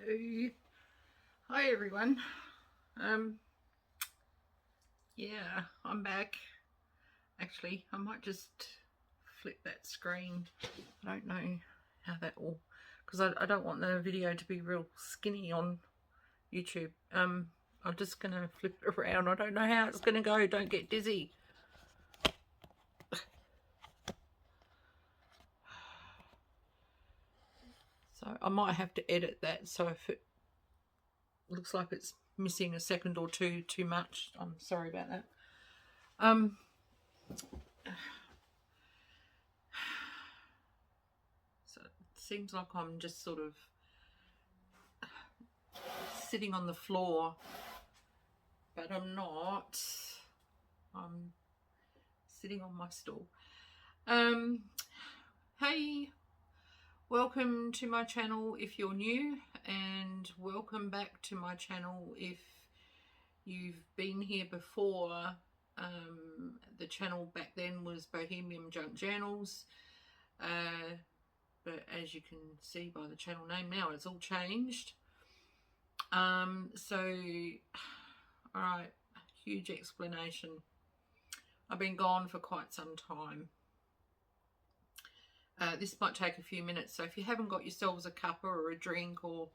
Hello. Hi everyone. Yeah, I'm back. Actually, I might just flip that screen. I don't know how that will, because I don't want the video to be real skinny on YouTube. I'm just gonna flip it around. I don't know how it's gonna go. Don't get dizzy. So I might have to edit that. So if it looks like it's missing a second or two too much, I'm sorry about that. So it seems like I'm just sort of sitting on the floor, but I'm not. I'm sitting on my stool. Hey, welcome to my channel if you're new, and welcome back to my channel if you've been here before. The channel back then was Bohemian Junk Journals, but as you can see by the channel name now, it's all changed. Alright, huge explanation. I've been gone for quite some time. This might take a few minutes, so if you haven't got yourselves a cuppa or a drink or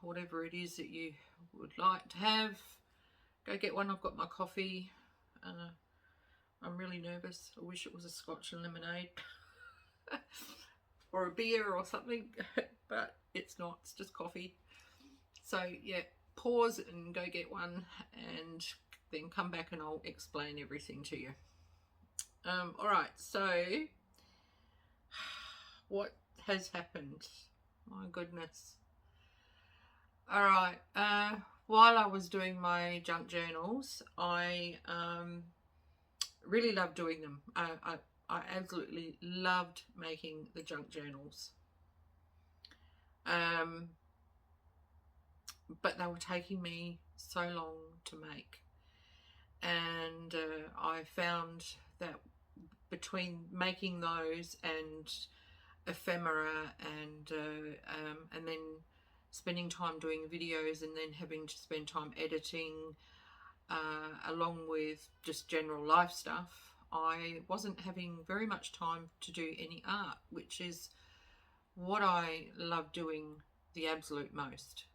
whatever it is that you would like to have, go get one. I've got my coffee. I'm really nervous. I wish it was a scotch and lemonade or a beer or something, but it's not. It's just coffee. So yeah, pause and go get one, and then come back and I'll explain everything to you. Alright, so what has happened? My goodness. Alright, while I was doing my junk journals, I really loved doing them. I absolutely loved making the junk journals. But they were taking me so long to make, and I found that between making those and ephemera and then spending time doing videos and then having to spend time editing along with just general life stuff, I wasn't having very much time to do any art, which is what I love doing the absolute most.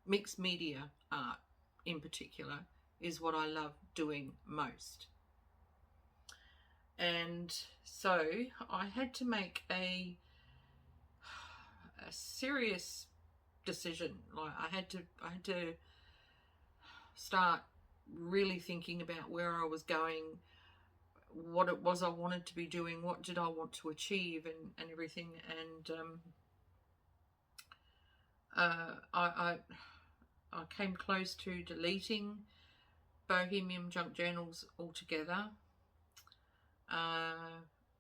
Mixed media art in particular is what I love doing most. And so I had to make a serious decision. Like I had to start really thinking about where I was going, what it was I wanted to be doing, what did I want to achieve, and everything. And I came close to deleting Bohemian Junk Journals altogether.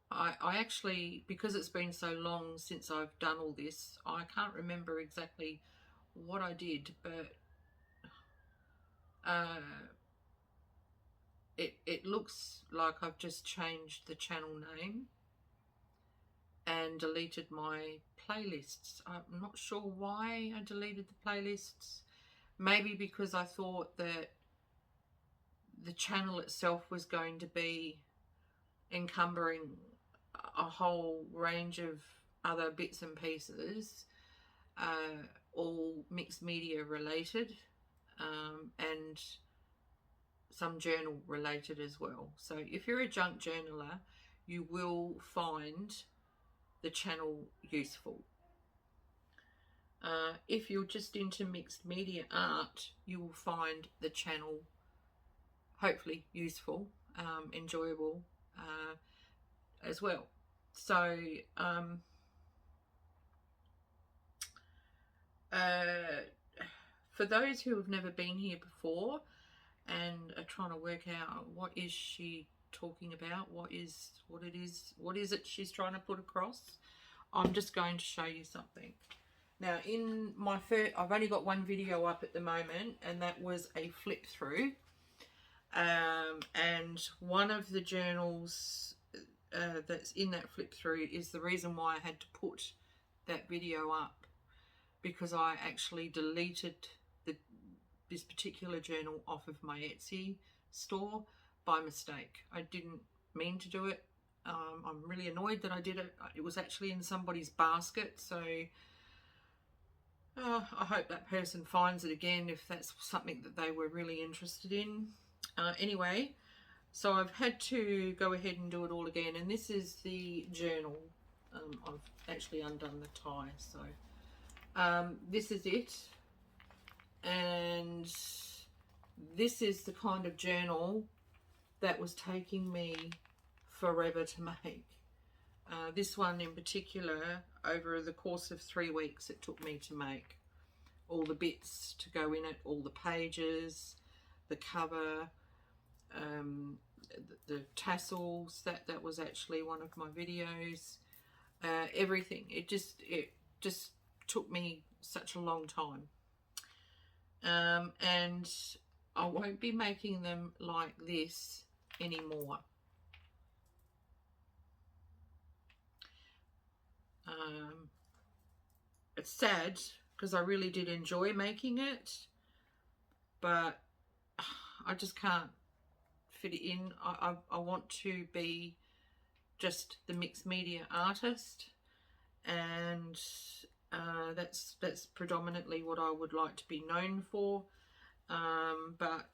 I actually, because it's been so long since I've done all this, I can't remember exactly what I did, but it looks like I've just changed the channel name and deleted my playlists. I'm not sure why I deleted the playlists. Maybe because I thought that the channel itself was going to be encumbering a whole range of other bits and pieces, all mixed media related, and some journal related as well. So if you're a junk journaler, you will find the channel useful. If you're just into mixed media art, you will find the channel hopefully useful, enjoyable as well. So for those who have never been here before and are trying to work out what is she talking about, what is it she's trying to put across, I'm just going to show you something. Now, in my I've only got one video up at the moment, and that was a flip through. And one of the journals that's in that flip through is the reason why I had to put that video up. because I actually deleted this particular journal off of my Etsy store by mistake. I didn't mean to do it. I'm really annoyed that I did it. It was actually in somebody's basket, so I hope that person finds it again if that's something that they were really interested in. Anyway, so I've had to go ahead and do it all again, and this is the journal. I've actually undone the tie, so this is it, and this is the kind of journal that was taking me forever to make. This one in particular, over the course of 3 weeks it took me to make. All the bits to go in it, all the pages, the cover, the tassels, that was actually one of my videos, everything. It just took me such a long time, and I won't be making them like this anymore. It's sad because I really did enjoy making it, but I just can't fit it in. I want to be just the mixed media artist, and that's predominantly what I would like to be known for, but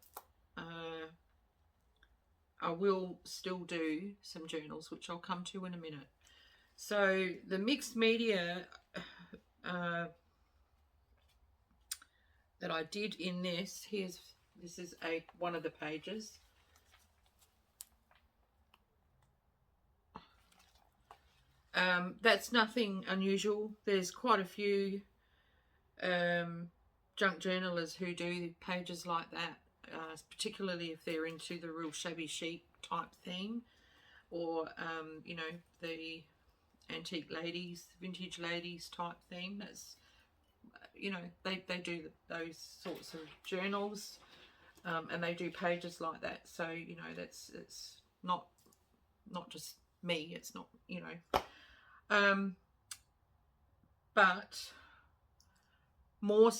I will still do some journals, which I'll come to in a minute. So the mixed media that I did in this, this is one of the pages. That's nothing unusual. There's quite a few junk journalers who do pages like that, particularly if they're into the real shabby chic type theme, or you know, the antique ladies, vintage ladies type theme. That's, you know, they do those sorts of journals, and they do pages like that. So, you know, it's not just me. It's not, you know, but more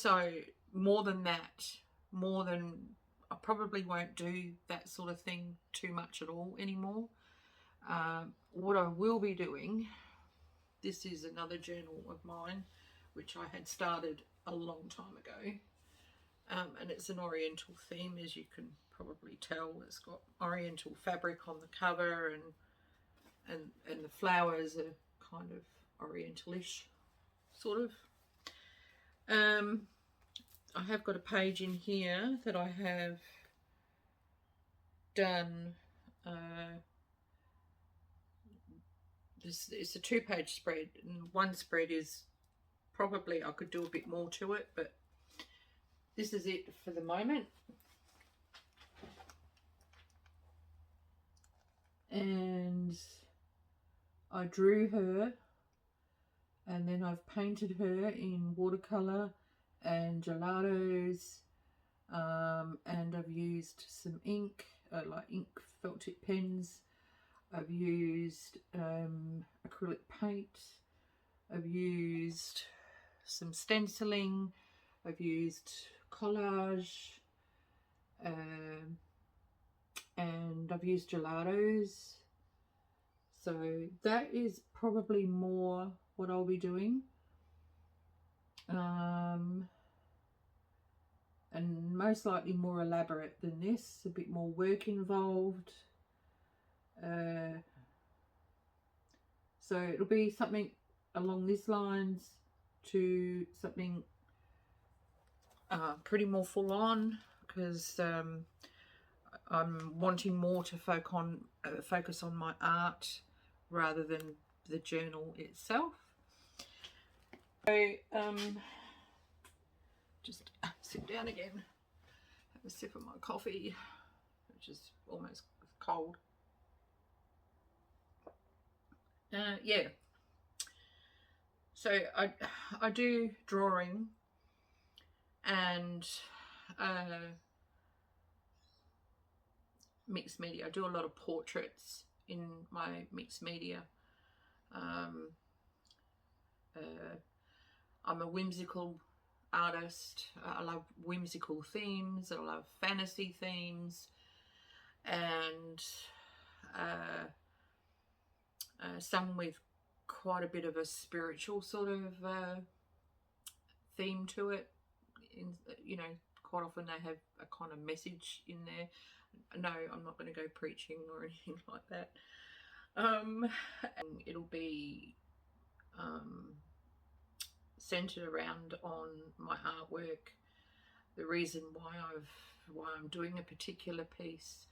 than that, I probably won't do that sort of thing too much at all anymore. What I will be doing, this is another journal of mine, which I had started a long time ago, and it's an oriental theme, as you can probably tell. It's got oriental fabric on the cover, and the flowers are kind of orientalish, sort of. I have got a page in here that I have done. It's a 2-page spread, and one spread is probably, I could do a bit more to it, but this is it for the moment. And I drew her, and then I've painted her in watercolor and gelatos, and I've used some ink, like ink felt tip pens. I've used acrylic paint. I've used some stenciling. I've used collage, and I've used gelatos. So that is probably more what I'll be doing. And most likely more elaborate than this, a bit more work involved. So it'll be something along these lines to something pretty more full on, because I'm wanting more to focus on my art rather than the journal itself. So just sit down again, have a sip of my coffee, which is almost cold. Yeah, so I do drawing and mixed media. I do a lot of portraits in my mixed media. I'm a whimsical artist. I love whimsical themes. I love fantasy themes, and some with quite a bit of a spiritual sort of theme to it. You know, quite often they have a kind of message in there. No, I'm not going to go preaching or anything like that. It'll be centered around on my artwork, the reason why I'm doing a particular piece.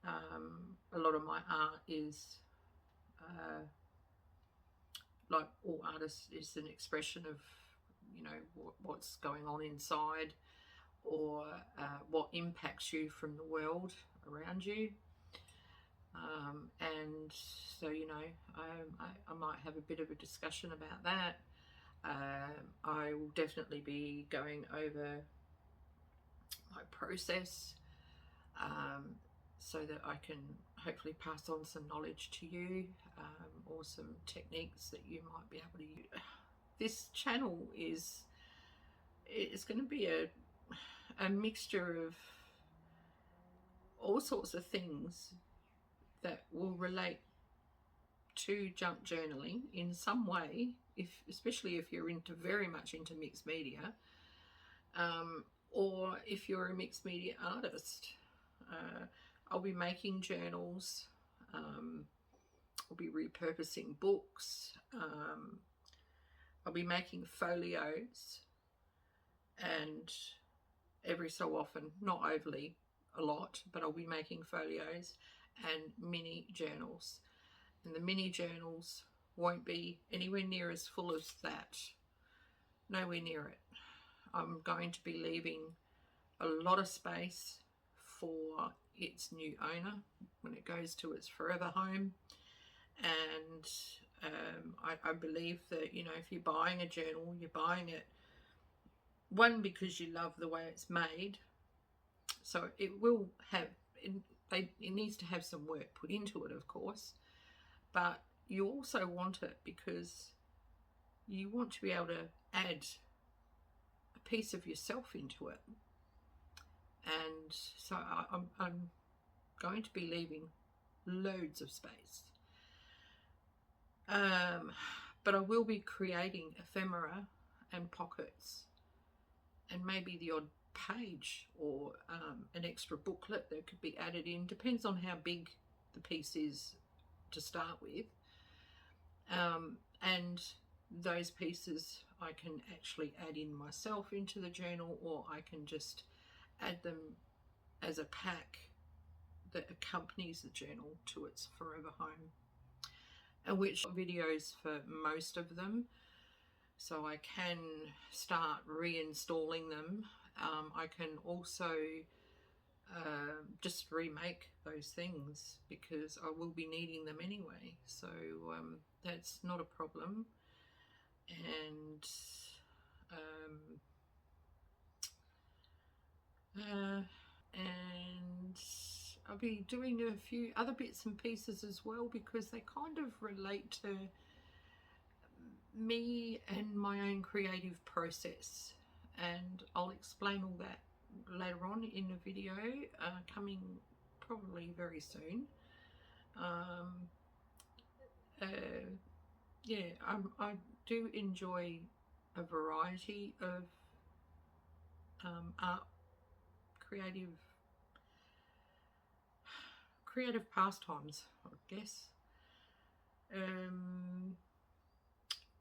A lot of my art is, like all artists, is an expression of, you know, what's going on inside, or what impacts you from the world around you. And so, you know, I might have a bit of a discussion about that. I will definitely be going over my process, so that I can hopefully pass on some knowledge to you, or some techniques that you might be able to use. This channel it's going to be a mixture of all sorts of things that will relate to junk journaling in some way, especially if you're very much into mixed media, or if you're a mixed media artist. I'll be making journals. I'll be repurposing books. I'll be making folios, and every so often, not overly a lot, but I'll be making folios and mini journals. And the mini journals won't be anywhere near as full as that. Nowhere near it. I'm going to be leaving a lot of space for its new owner when it goes to its forever home. And I believe that, you know, if you're buying a journal, you're buying it, one, because you love the way it's made. So it will have, it needs to have some work put into it, of course. But you also want it because you want to be able to add a piece of yourself into it. And so I'm going to be leaving loads of space. But I will be creating ephemera and pockets, and maybe the odd page or an extra booklet that could be added in. Depends on how big the piece is to start with. And those pieces I can actually add in myself into the journal, or I can just add them as a pack that accompanies the journal to its forever home. And which videos for most of them, so I can start reinstalling them. I can also just remake those things because I will be needing them anyway, so that's not a problem. And and I'll be doing a few other bits and pieces as well, because they kind of relate to me and my own creative process, and I'll explain all that later on in a video coming probably very soon. Yeah, I do enjoy a variety of art, creative pastimes, I guess.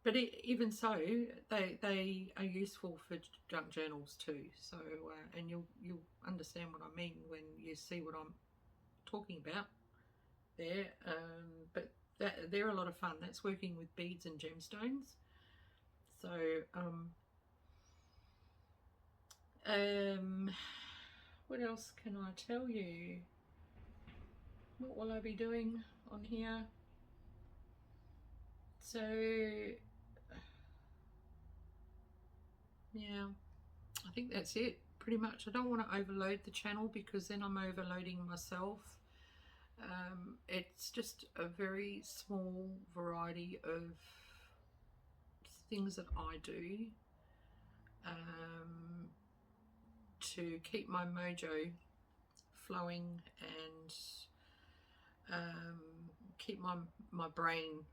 But even so, they are useful for junk journals too. So and you'll understand what I mean when you see what I'm talking about there. But they're a lot of fun. That's working with beads and gemstones. So what else can I tell you? What will I be doing on here? So yeah, I think that's it pretty much. I don't want to overload the channel because then I'm overloading myself. It's just a very small variety of things that I do to keep my mojo flowing and keep my brain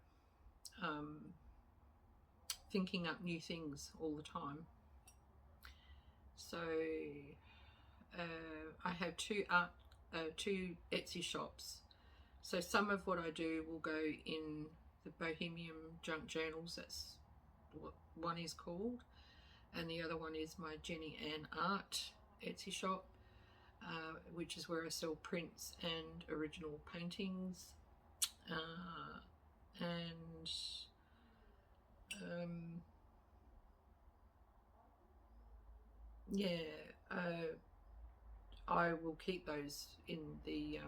thinking up new things all the time. So I have two Etsy shops. So some of what I do will go in the Bohemian Junk Journals. That's what one is called, and the other one is my Jenny Ann Art Etsy shop, which is where I sell prints and original paintings, and yeah, I will keep those in the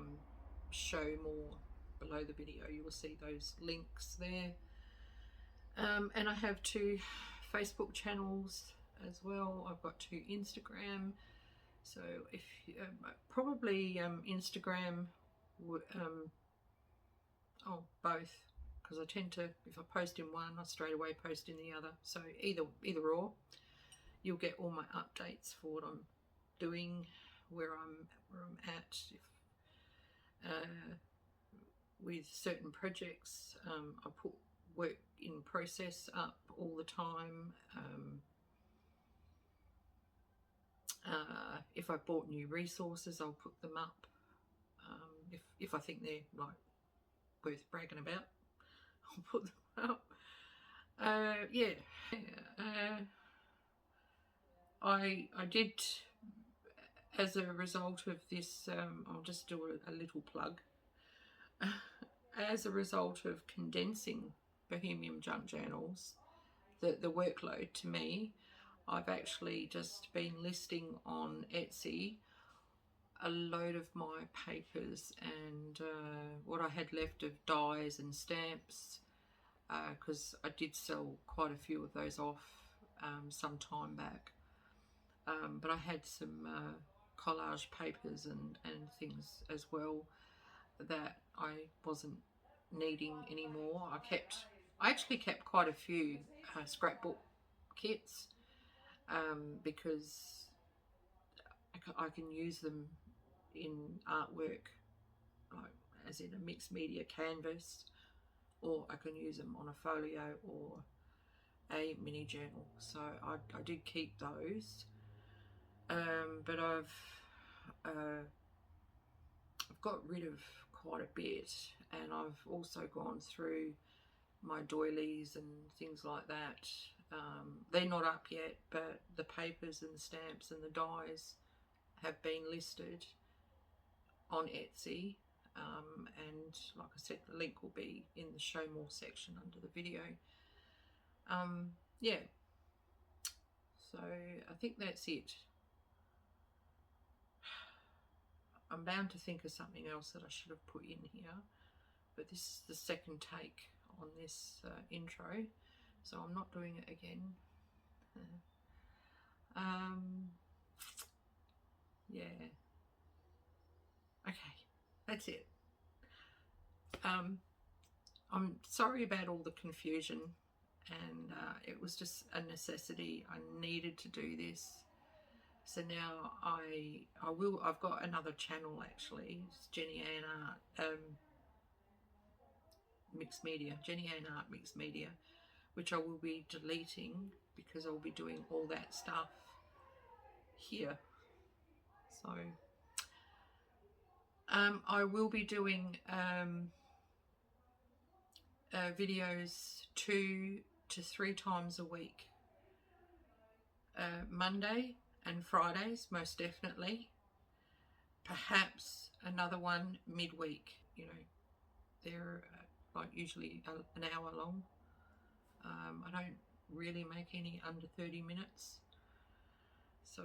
show more below the video. You will see those links there. And I have 2 Facebook channels as well. I've got 2 Instagram. So if probably Instagram, both, because I tend to, if I post in one, I straight away post in the other. So either or, you'll get all my updates for what I'm doing, where I'm at. With certain projects, I put work in process up all the time. If I bought new resources, I'll put them up. If I think they're like worth bragging about, I'll put them up. I did, as a result of this, I'll just do a little plug. As a result of condensing Bohemian Junk Journals, the workload to me, I've actually just been listing on Etsy a load of my papers and what I had left of dies and stamps, because I did sell quite a few of those off some time back. But I had some collage papers and things as well that I wasn't needing anymore. I actually kept quite a few scrapbook kits, because I can use them in artwork, like as in a mixed media canvas, or I can use them on a folio or a mini journal. So I did keep those, but I've got rid of quite a bit, and I've also gone through my doilies and things like that. They're not up yet, but the papers and the stamps and the dies have been listed on Etsy, and like I said, the link will be in the show more section under the video. Yeah, so I think that's it. I'm bound to think of something else that I should have put in here, but this is the second take on this intro, so I'm not doing it again. Yeah, okay, that's it. I'm sorry about all the confusion, and it was just a necessity. I needed to do this. So now I've got another channel actually. It's Jenny Ann Art Mixed Media, Jenny Ann Art Mixed Media, which I will be deleting because I'll be doing all that stuff here. So I will be doing videos 2 to 3 times a week, Monday and Fridays most definitely, perhaps another one midweek. You know, they're like usually an hour long. I don't really make any under 30 minutes, so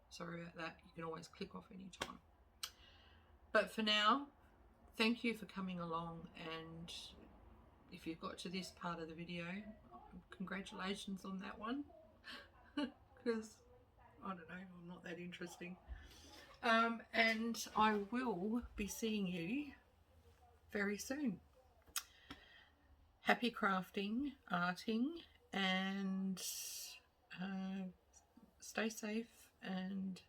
sorry about that. You can always click off anytime. But for now, thank you for coming along, and if you've got to this part of the video, congratulations on that one, because I don't know, I'm not that interesting. And I will be seeing you very soon. happy crafting, arting, and stay safe and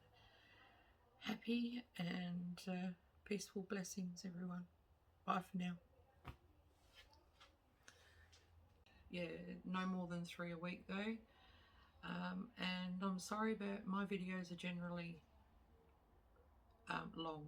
happy, and peaceful blessings, everyone. Bye for now. Yeah, no more than 3 a week though. And I'm sorry, but my videos are generally long.